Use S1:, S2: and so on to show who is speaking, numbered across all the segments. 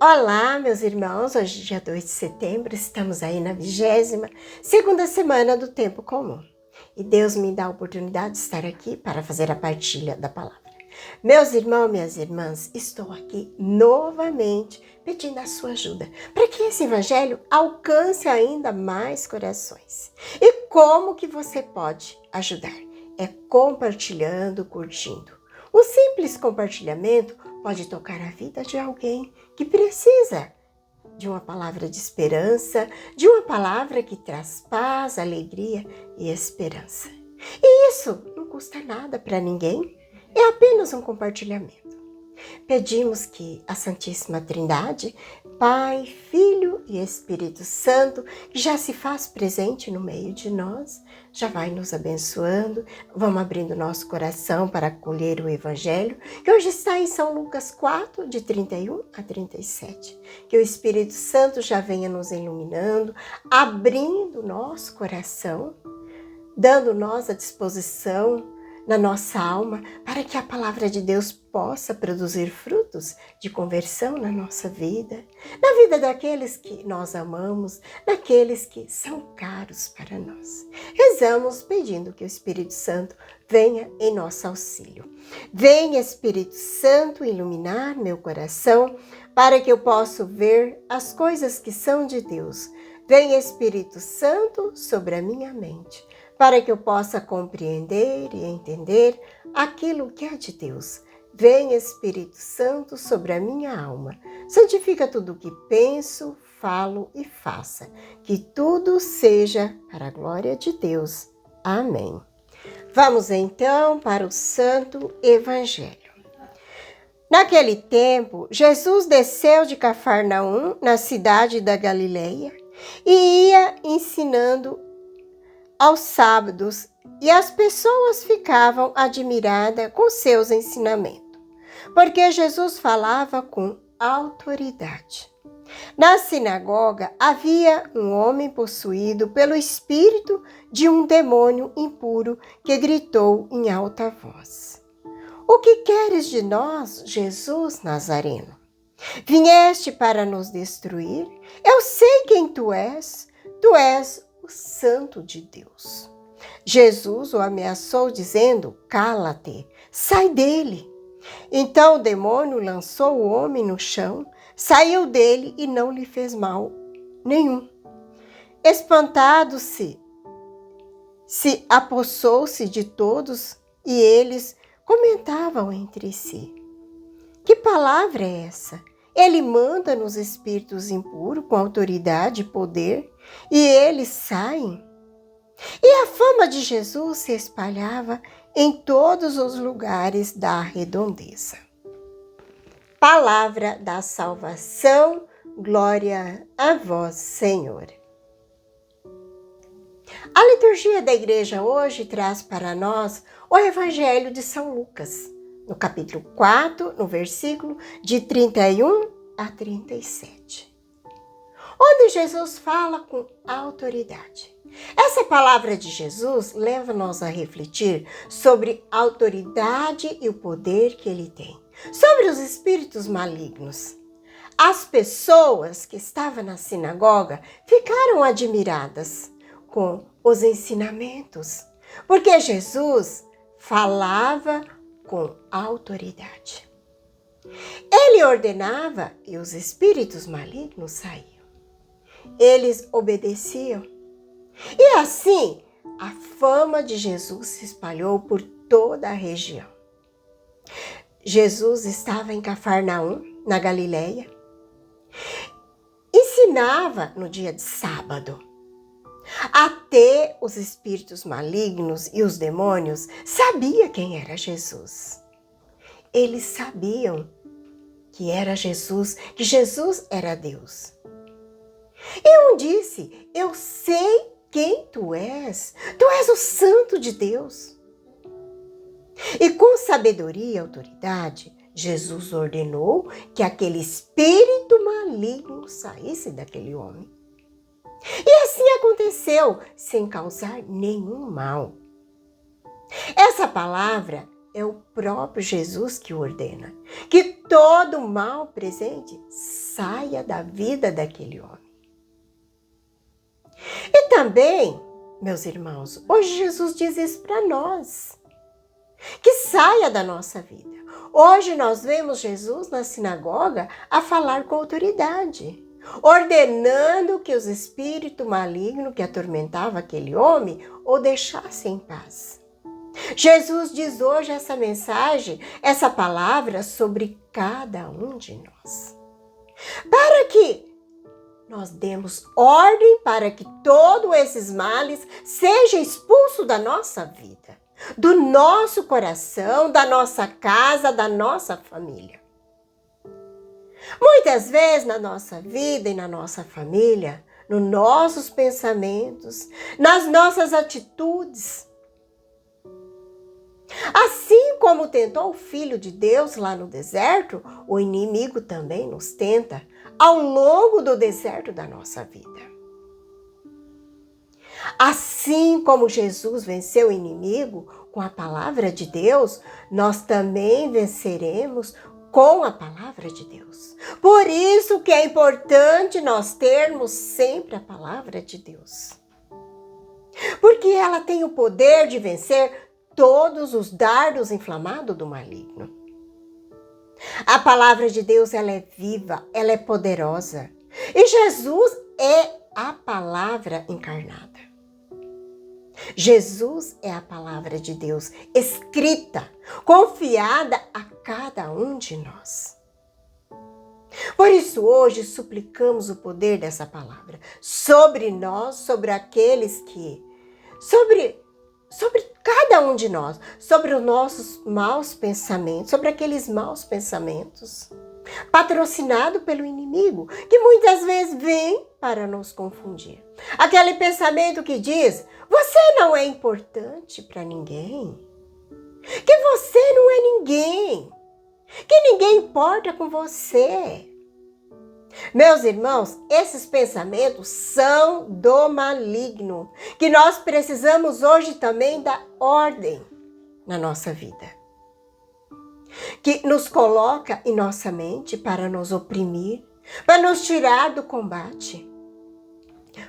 S1: Olá, meus irmãos, hoje é dia 2 de setembro, estamos aí na 22ª semana do Tempo Comum. E Deus me dá a oportunidade de estar aqui para fazer a partilha da palavra. Meus irmãos, minhas irmãs, estou aqui novamente pedindo a sua ajuda para que esse evangelho alcance ainda mais corações. E como que você pode ajudar? É compartilhando, curtindo. Um simples compartilhamento pode tocar a vida de alguém que precisa de uma palavra de esperança, de uma palavra que traz paz, alegria e esperança. E isso não custa nada para ninguém, é apenas um compartilhamento. Pedimos que a Santíssima Trindade, Pai, Filho e Espírito Santo, que já se faz presente no meio de nós, já vai nos abençoando. Vamos abrindo nosso coração para acolher o Evangelho, que hoje está em São Lucas 4, de 31 a 37. Que o Espírito Santo já venha nos iluminando, abrindo nosso coração, dando nós a disposição na nossa alma, para que a palavra de Deus possa produzir frutos de conversão na nossa vida, na vida daqueles que nós amamos, daqueles que são caros para nós. Rezamos pedindo que o Espírito Santo venha em nosso auxílio. Venha, Espírito Santo, iluminar meu coração, para que eu possa ver as coisas que são de Deus. Venha, Espírito Santo, sobre a minha mente, para que eu possa compreender e entender aquilo que é de Deus. Vem, Espírito Santo, sobre a minha alma. Santifica tudo o que penso, falo e faça. Que tudo seja para a glória de Deus. Amém. Vamos então para o Santo Evangelho. Naquele tempo, Jesus desceu de Cafarnaum, na cidade da Galileia, e ia ensinando aos sábados, e as pessoas ficavam admiradas com seus ensinamentos, porque Jesus falava com autoridade. Na sinagoga havia um homem possuído pelo espírito de um demônio impuro que gritou em alta voz: "O que queres de nós, Jesus Nazareno? Vieste para nos destruir? Eu sei quem tu és o Santo de Deus." Jesus o ameaçou dizendo: "Cala-te, sai dele." Então o demônio lançou o homem no chão, saiu dele e não lhe fez mal nenhum. Espantado-se, apossou-se de todos e eles comentavam entre si: "Que palavra é essa? Ele manda nos espíritos impuros com autoridade e poder, e eles saem." E a fama de Jesus se espalhava em todos os lugares da redondeza. Palavra da salvação, glória a vós, Senhor. A liturgia da igreja hoje traz para nós o Evangelho de São Lucas, no capítulo 4, no versículo de 31 a 37. Onde Jesus fala com autoridade. Essa palavra de Jesus leva-nos a refletir sobre a autoridade e o poder que ele tem, sobre os espíritos malignos. As pessoas que estavam na sinagoga ficaram admiradas com os ensinamentos, porque Jesus falava com autoridade. Ele ordenava e os espíritos malignos saíam. Eles obedeciam. E assim, a fama de Jesus se espalhou por toda a região. Jesus estava em Cafarnaum, na Galileia. Ensinava no dia de sábado. Até os espíritos malignos e os demônios sabiam quem era Jesus. Eles sabiam que era Jesus, que Jesus era Deus. E um disse: "Eu sei quem tu és o Santo de Deus." E com sabedoria e autoridade, Jesus ordenou que aquele espírito maligno saísse daquele homem. E assim aconteceu, sem causar nenhum mal. Essa palavra é o próprio Jesus que ordena que todo mal presente saia da vida daquele homem. E também, meus irmãos, hoje Jesus diz isso para nós, que saia da nossa vida. Hoje nós vemos Jesus na sinagoga a falar com autoridade, ordenando que os espíritos malignos que atormentavam aquele homem o deixassem em paz. Jesus diz hoje essa mensagem, essa palavra sobre cada um de nós, para que nós demos ordem para que todos esses males sejam expulsos da nossa vida, do nosso coração, da nossa casa, da nossa família. Muitas vezes na nossa vida e na nossa família, nos nossos pensamentos, nas nossas atitudes, assim como tentou o Filho de Deus lá no deserto, o inimigo também nos tenta ao longo do deserto da nossa vida. Assim como Jesus venceu o inimigo com a palavra de Deus, nós também venceremos com a palavra de Deus. Por isso que é importante nós termos sempre a palavra de Deus. Porque ela tem o poder de vencer todos os dardos inflamados do maligno. A palavra de Deus, ela é viva, ela é poderosa. E Jesus é a palavra encarnada. Jesus é a palavra de Deus escrita, confiada a cada um de nós. Por isso, hoje, suplicamos o poder dessa palavra sobre nós, sobre aqueles que... Sobre cada um de nós, sobre os nossos maus pensamentos, sobre aqueles maus pensamentos, patrocinado pelo inimigo, que muitas vezes vem para nos confundir. Aquele pensamento que diz, você não é importante para ninguém, que você não é ninguém, que ninguém importa com você. Meus irmãos, esses pensamentos são do maligno, que nós precisamos hoje também dar ordem na nossa vida, que nos coloca em nossa mente para nos oprimir, para nos tirar do combate.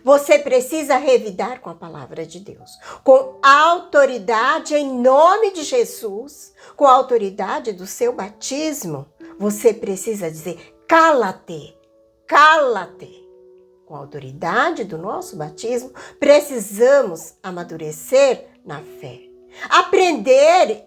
S1: Você precisa revidar com a palavra de Deus, com autoridade em nome de Jesus, com a autoridade do seu batismo. Você precisa dizer, cala-te. Cala-te! Com a autoridade do nosso batismo, precisamos amadurecer na fé. Aprender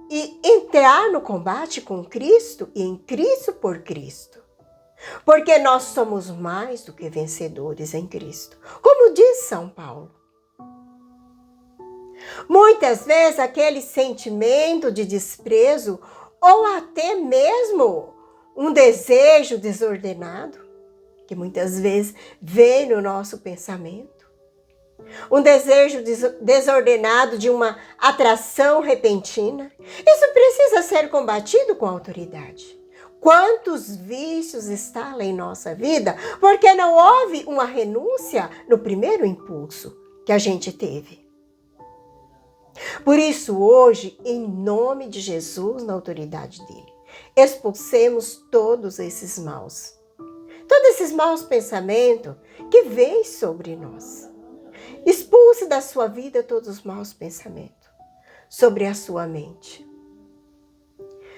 S1: e entrar no combate com Cristo e em Cristo por Cristo. Porque nós somos mais do que vencedores em Cristo. Como diz São Paulo. Muitas vezes aquele sentimento de desprezo ou até mesmo um desejo desordenado, que muitas vezes vem no nosso pensamento. Um desejo desordenado de uma atração repentina. Isso precisa ser combatido com autoridade. Quantos vícios instalam em nossa vida porque não houve uma renúncia no primeiro impulso que a gente teve. Por isso, hoje, em nome de Jesus, na autoridade dele, expulsemos todos esses maus. Todos esses maus pensamentos que vêm sobre nós. Expulse da sua vida todos os maus pensamentos sobre a sua mente.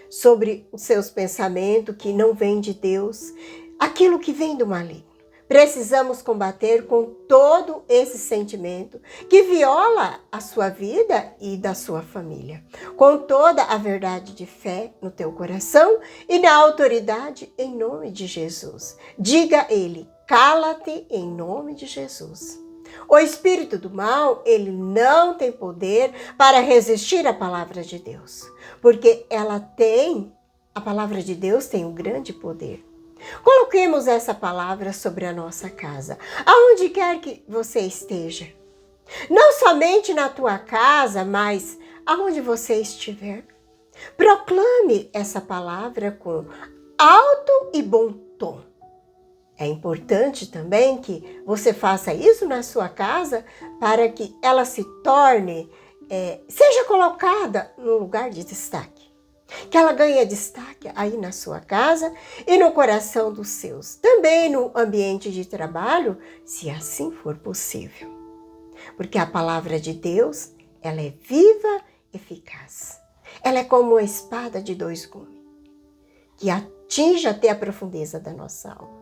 S1: Sobre os seus pensamentos que não vêm de Deus, aquilo que vem do maligno. Precisamos combater com todo esse sentimento que viola a sua vida e da sua família. Com toda a verdade de fé no teu coração e na autoridade em nome de Jesus. Diga a ele, cala-te em nome de Jesus. O espírito do mal, ele não tem poder para resistir à palavra de Deus. Porque a palavra de Deus tem um grande poder. Coloquemos essa palavra sobre a nossa casa, aonde quer que você esteja. Não somente na tua casa, mas aonde você estiver. Proclame essa palavra com alto e bom tom. É importante também que você faça isso na sua casa para que ela se torne, seja colocada no lugar de destaque. que ela ganhe destaque aí na sua casa e no coração dos seus, também no ambiente de trabalho, se assim for possível. Porque a palavra de Deus, ela é viva, eficaz. Ela é como uma espada de dois gumes, que atinge até a profundeza da nossa alma.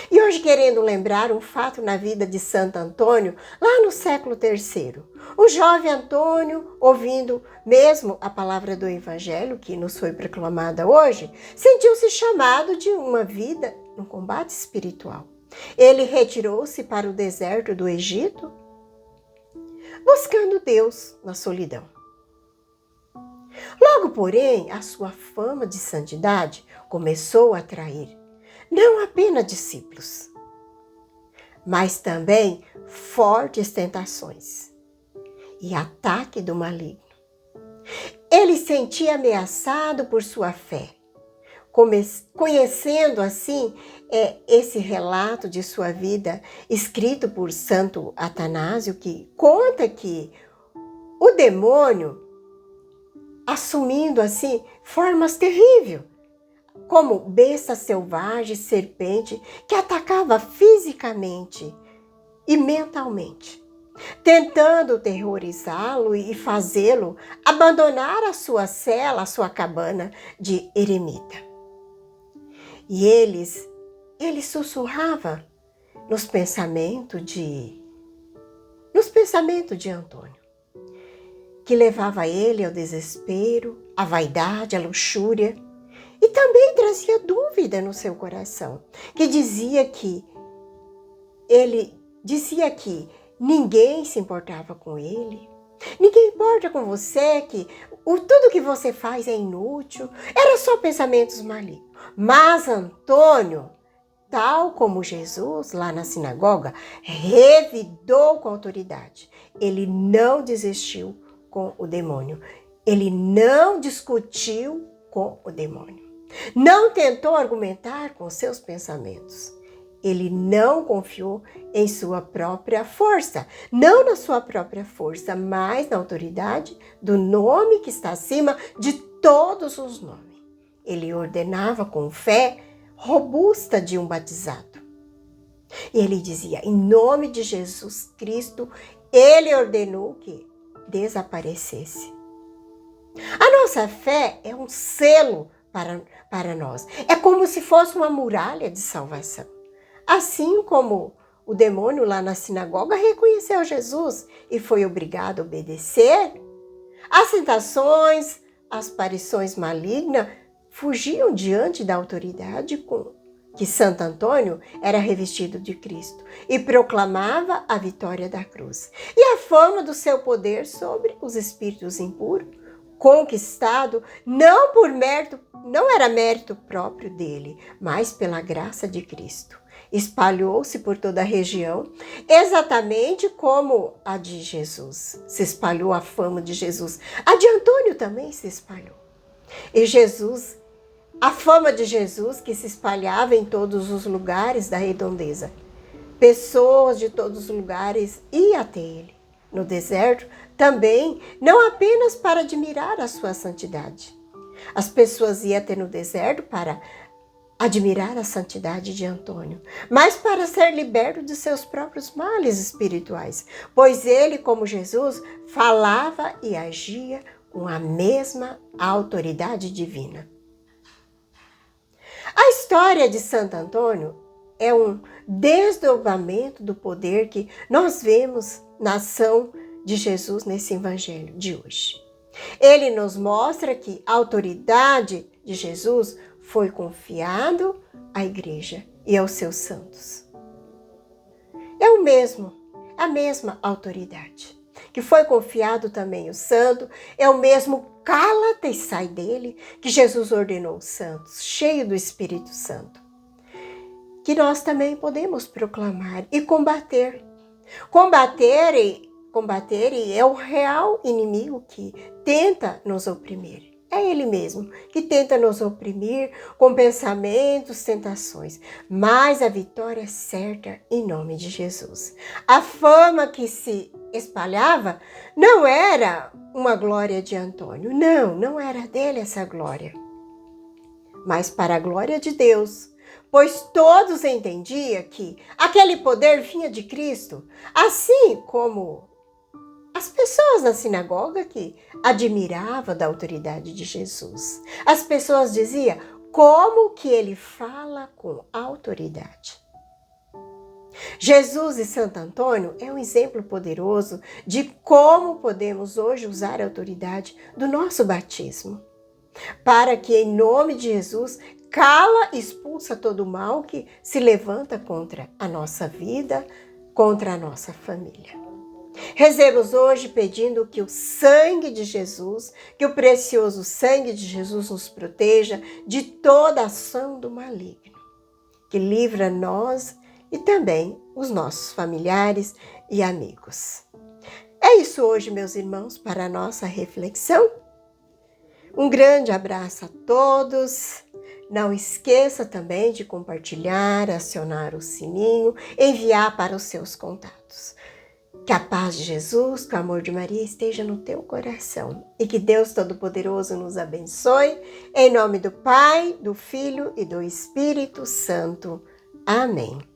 S1: E hoje querendo lembrar um fato na vida de Santo Antônio, lá no século III. O jovem Antônio, ouvindo mesmo a palavra do Evangelho, que nos foi proclamada hoje, sentiu-se chamado de uma vida no combate espiritual. Ele retirou-se para o deserto do Egito, buscando Deus na solidão. Logo, porém, a sua fama de santidade começou a atrair não apenas discípulos, mas também fortes tentações e ataque do maligno. Ele se sentia ameaçado por sua fé, conhecendo assim esse relato de sua vida escrito por Santo Atanásio, que conta que o demônio, assumindo assim formas terríveis, como besta selvagem, serpente, que atacava fisicamente e mentalmente, tentando terrorizá-lo e fazê-lo abandonar a sua cela, a sua cabana de eremita. E ele sussurrava nos pensamentos de Antônio, que levava ele ao desespero, à vaidade, à luxúria, e também trazia dúvida no seu coração, que ele dizia que ninguém se importava com ele, ninguém importa com você, que tudo que você faz é inútil, eram só pensamentos malignos. Mas Antônio, tal como Jesus lá na sinagoga, revidou com autoridade. Ele não desistiu com o demônio, ele não discutiu com o demônio. Não tentou argumentar com seus pensamentos. Ele não confiou em sua própria força. Não na sua própria força, mas na autoridade do nome que está acima de todos os nomes. Ele ordenava com fé robusta de um batizado. E ele dizia, em nome de Jesus Cristo, ele ordenou que desaparecesse. A nossa fé é um selo para nós. É como se fosse uma muralha de salvação. Assim como o demônio lá na sinagoga reconheceu Jesus e foi obrigado a obedecer, as tentações, as aparições malignas fugiam diante da autoridade com que Santo Antônio era revestido de Cristo e proclamava a vitória da cruz. E a fama do seu poder sobre os espíritos impuros, conquistado não era mérito próprio dele, mas pela graça de Cristo. Espalhou-se por toda a região, exatamente como a de Jesus. Se espalhou a fama de Jesus. A de Antônio também se espalhou. E a fama de Jesus que se espalhava em todos os lugares da redondeza. Pessoas de todos os lugares iam até ele. No deserto, também, não apenas para admirar a sua santidade. As pessoas iam até no deserto para admirar a santidade de Antônio, mas para ser liberto de seus próprios males espirituais, pois ele, como Jesus, falava e agia com a mesma autoridade divina. A história de Santo Antônio é um desdobramento do poder que nós vemos na ação de Jesus nesse evangelho de hoje. Ele nos mostra que a autoridade de Jesus foi confiado à igreja e aos seus santos. É a mesma autoridade que foi confiado também o santo, é o mesmo cala-te e sai dele que Jesus ordenou os santos, cheio do Espírito Santo, que nós também podemos proclamar e combater. Combater é o real inimigo que tenta nos oprimir. É ele mesmo que tenta nos oprimir com pensamentos, tentações. Mas a vitória é certa em nome de Jesus. A fama que se espalhava não era uma glória de Antônio. Não era dele essa glória. Mas para a glória de Deus, pois todos entendiam que aquele poder vinha de Cristo, assim como as pessoas na sinagoga que admiravam da autoridade de Jesus. As pessoas diziam, como que ele fala com autoridade? Jesus e Santo Antônio é um exemplo poderoso de como podemos hoje usar a autoridade do nosso batismo, para que em nome de Jesus cala e expulsa todo o mal que se levanta contra a nossa vida, contra a nossa família. Rezemos hoje pedindo que o sangue de Jesus, que o precioso sangue de Jesus nos proteja de toda ação do maligno, que livra nós e também os nossos familiares e amigos. É isso hoje, meus irmãos, para a nossa reflexão. Um grande abraço a todos. Não esqueça também de compartilhar, acionar o sininho, enviar para os seus contatos. Que a paz de Jesus, que o amor de Maria esteja no teu coração e que Deus Todo-Poderoso nos abençoe. Em nome do Pai, do Filho e do Espírito Santo. Amém.